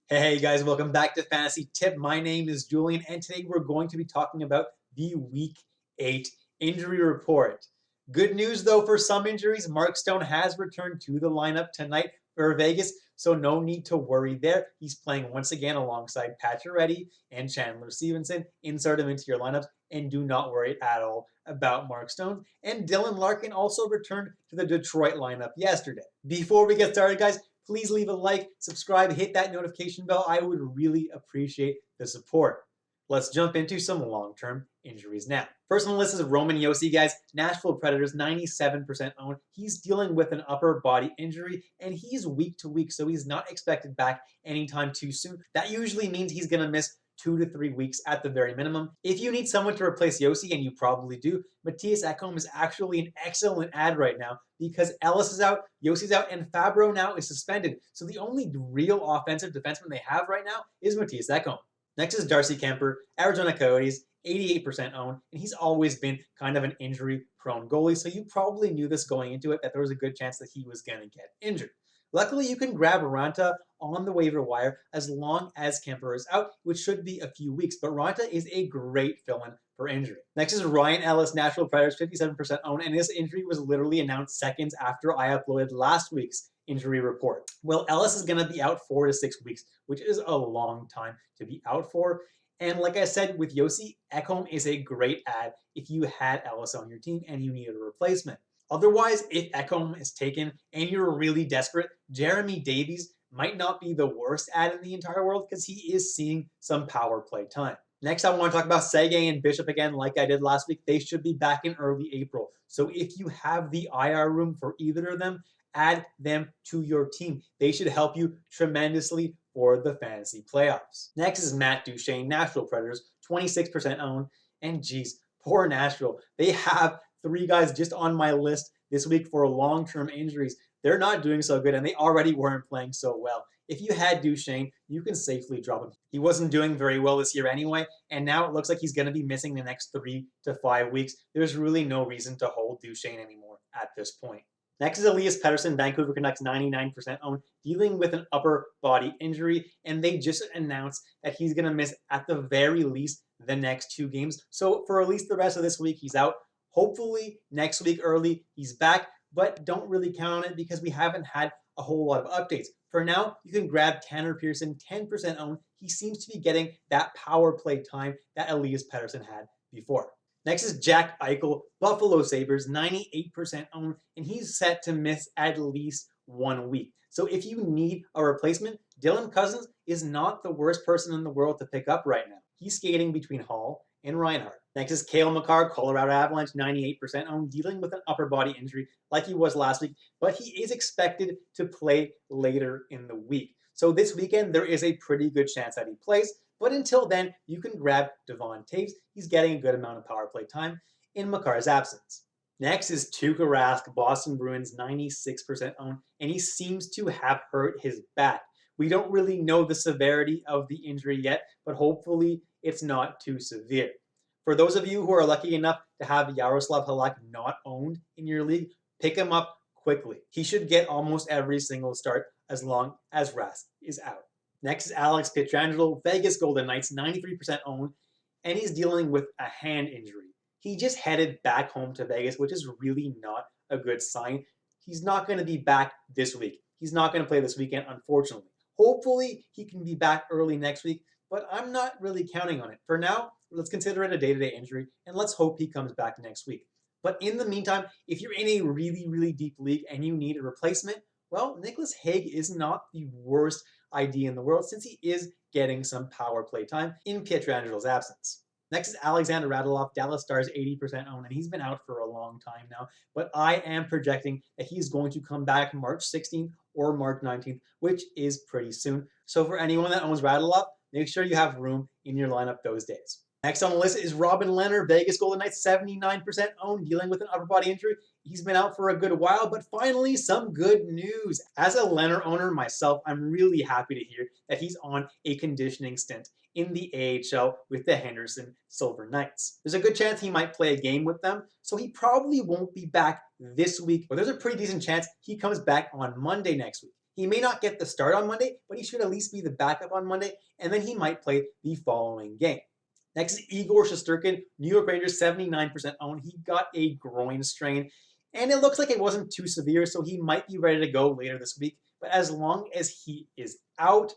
Hey guys, welcome back to Fantasy Tip. My name is Julian, and today we're going to be talking about the Week 8 injury report. Good news though for some injuries, Mark Stone has returned to the lineup tonight for Vegas, so no need to worry there. He's playing once again alongside Pacioretty and Chandler Stevenson. Insert him into your lineups, and do not worry at all about Mark Stone. And Dylan Larkin also returned to the Detroit lineup yesterday. Before we get started, guys, please leave a like, subscribe, hit that notification bell. I would really appreciate the support. Let's jump into some long-term injuries now. First on the list is Roman Josi, guys. Nashville Predators, 97% owned. He's dealing with an upper body injury, and he's week to week, so he's not expected back anytime too soon. That usually means he's going to miss 2 to 3 weeks at the very minimum. If you need someone to replace Josi, and you probably do, Mattias Ekholm is actually an excellent ad right now because Ellis is out, Josi's out, and Fabro now is suspended. So the only real offensive defenseman they have right now is Mattias Ekholm. Next is Darcy Kemper, Arizona Coyotes, 88% owned, and he's always been kind of an injury-prone goalie, so you probably knew this going into it, that there was a good chance that he was going to get injured. Luckily, you can grab Ranta on the waiver wire as long as Kemper is out, which should be a few weeks, but Ranta is a great fill-in for injury. Next is Ryan Ellis, Nashville Predators, 57% owned, and his injury was literally announced seconds after I uploaded last week's injury report. Well, Ellis is going to be out 4 to 6 weeks, which is a long time to be out for. And like I said, with Josi, Ekholm is a great ad if you had Ellis on your team and you needed a replacement. Otherwise, if Ekholm is taken and you're really desperate, Jeremy Davies might not be the worst ad in the entire world because he is seeing some power play time. Next, I want to talk about Seguin and Bishop again, like I did last week. They should be back in early April. So if you have the IR room for either of them, add them to your team. They should help you tremendously for the fantasy playoffs. Next is Matt Duchene, Nashville Predators, 26% owned. And geez, poor Nashville. They have 3 guys just on my list this week for long-term injuries. They're not doing so good, and they already weren't playing so well. If you had Duchene, you can safely drop him. He wasn't doing very well this year anyway, and now it looks like he's going to be missing the next 3 to 5 weeks. There's really no reason to hold Duchene anymore at this point. Next is Elias Pettersson, Vancouver Canucks, 99% owned, dealing with an upper body injury, and they just announced that he's going to miss at the very least the next 2 games. So for at least the rest of this week, he's out. Hopefully next week early, he's back, but don't really count on it because we haven't had a whole lot of updates. For now, you can grab Tanner Pearson, 10% owned. He seems to be getting that power play time that Elias Pettersson had before. Next is Jack Eichel, Buffalo Sabres, 98% owned, and he's set to miss at least 1 week. So if you need a replacement, Dylan Cousins is not the worst person in the world to pick up right now. He's skating between Hall and Reinhart. Next is Cale Makar, Colorado Avalanche, 98% owned, dealing with an upper body injury like he was last week, but he is expected to play later in the week. So this weekend, there is a pretty good chance that he plays. But until then, you can grab Devon Toews. He's getting a good amount of power play time in Makar's absence. Next is Tuukka Rask, Boston Bruins, 96% owned, and he seems to have hurt his back. We don't really know the severity of the injury yet, but hopefully it's not too severe. For those of you who are lucky enough to have Yaroslav Halak not owned in your league, pick him up quickly. He should get almost every single start as long as Rask is out. Next is Alex Pietrangelo, Vegas Golden Knights, 93% owned, and he's dealing with a hand injury. He just headed back home to Vegas, which is really not a good sign. He's not going to be back this week. He's not going to play this weekend, unfortunately. Hopefully, he can be back early next week, but I'm not really counting on it. For now, let's consider it a day-to-day injury, and let's hope he comes back next week. But in the meantime, if you're in a really, really deep league and you need a replacement, well, Nicholas Hague is not the worst idea in the world since he is getting some power play time in Pietrangelo's absence. Next is Alexander Radulov, Dallas Stars, 80% owned, and he's been out for a long time now, but I am projecting that he's going to come back March 16th or March 19th, which is pretty soon. So for anyone that owns Radulov, make sure you have room in your lineup those days. Next on the list is Robin Lehner, Vegas Golden Knights, 79% owned, dealing with an upper body injury. He's been out for a good while, but finally some good news. As a Lehner owner myself, I'm really happy to hear that he's on a conditioning stint in the AHL with the Henderson Silver Knights. There's a good chance he might play a game with them, so he probably won't be back this week, but there's a pretty decent chance he comes back on Monday next week. He may not get the start on Monday, but he should at least be the backup on Monday, and then he might play the following game. Next is Igor Shesterkin, New York Rangers, 79% owned. He got a groin strain, and it looks like it wasn't too severe, so he might be ready to go later this week. But as long as he is out,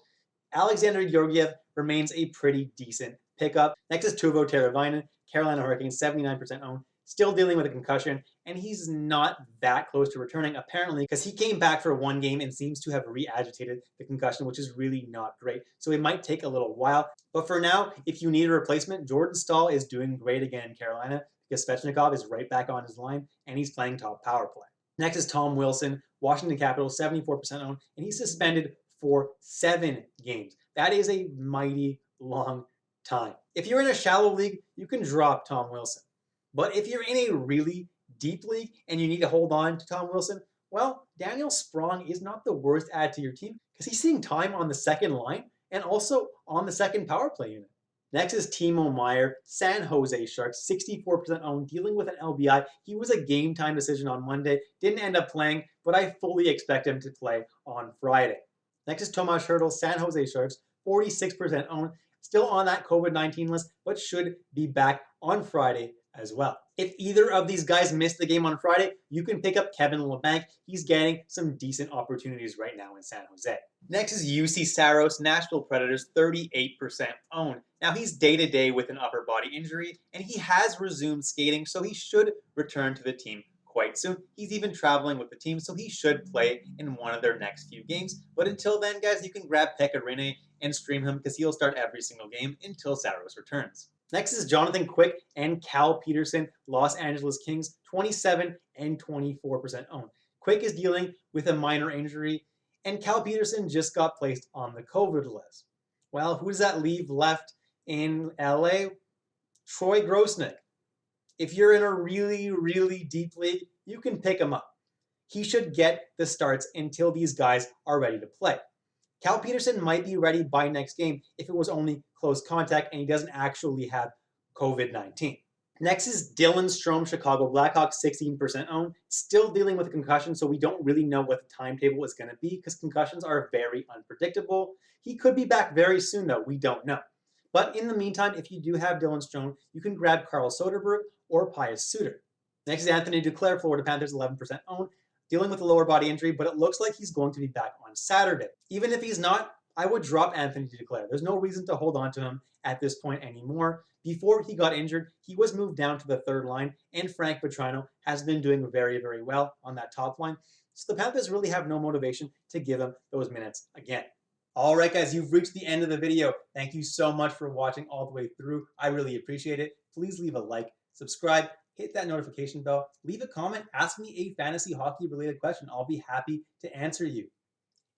Alexander Georgiev remains a pretty decent pickup. Next is Teuvo Teravainen, Carolina Hurricanes, 79% owned. Still dealing with a concussion, and he's not that close to returning, apparently, because he came back for one game and seems to have re-agitated the concussion, which is really not great. So it might take a little while. But for now, if you need a replacement, Jordan Staal is doing great again in Carolina because Svechnikov is right back on his line, and he's playing top power play. Next is Tom Wilson, Washington Capitals, 74% owned, and he's suspended for 7 games. That is a mighty long time. If you're in a shallow league, you can drop Tom Wilson. But if you're in a really deep league and you need to hold on to Tom Wilson, well, Daniel Sprong is not the worst add to your team because he's seeing time on the second line and also on the second power play unit. Next is Timo Meier, San Jose Sharks, 64% owned, dealing with an LBI. He was a game time decision on Monday, didn't end up playing, but I fully expect him to play on Friday. Next is Tomas Hertl, San Jose Sharks, 46% owned, still on that COVID-19 list, but should be back on Friday as well. If either of these guys miss the game on Friday, you can pick up Kevin Labanc. He's getting some decent opportunities right now in San Jose. Next is Juuse Saros, Nashville Predators, 38% owned. Now he's day-to-day with an upper body injury, and he has resumed skating, so he should return to the team quite soon. He's even traveling with the team, so he should play in one of their next few games. But until then, guys, you can grab Pekka Rinne and stream him because he'll start every single game until Saros returns. Next is Jonathan Quick and Cal Peterson, Los Angeles Kings, 27 and 24% owned. Quick is dealing with a minor injury, and Cal Peterson just got placed on the COVID list. Well, who does that leave left in LA? Troy Grosnick. If you're in a really, really deep league, you can pick him up. He should get the starts until these guys are ready to play. Cal Peterson might be ready by next game if it was only close contact and he doesn't actually have COVID-19. Next is Dylan Strome, Chicago Blackhawks, 16% owned. Still dealing with a concussion, so we don't really know what the timetable is going to be because concussions are very unpredictable. He could be back very soon, though. We don't know. But in the meantime, if you do have Dylan Strome, you can grab Carl Soderberg or Pius Suter. Next is Anthony Duclair, Florida Panthers, 11% owned. Dealing with a lower body injury, but it looks like he's going to be back on Saturday. Even if he's not, I would drop Anthony Duclair. There's no reason to hold on to him at this point anymore. Before he got injured, he was moved down to the third line, and Frank Petrino has been doing very, very well on that top line. So the Panthers really have no motivation to give him those minutes again. All right, guys, you've reached the end of the video. Thank you so much for watching all the way through. I really appreciate it. Please leave a like, subscribe, hit that notification bell, leave a comment, ask me a fantasy hockey related question. I'll be happy to answer you.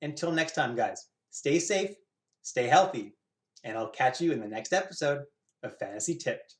Until next time, guys, stay safe, stay healthy, and I'll catch you in the next episode of Fantasy Tipped.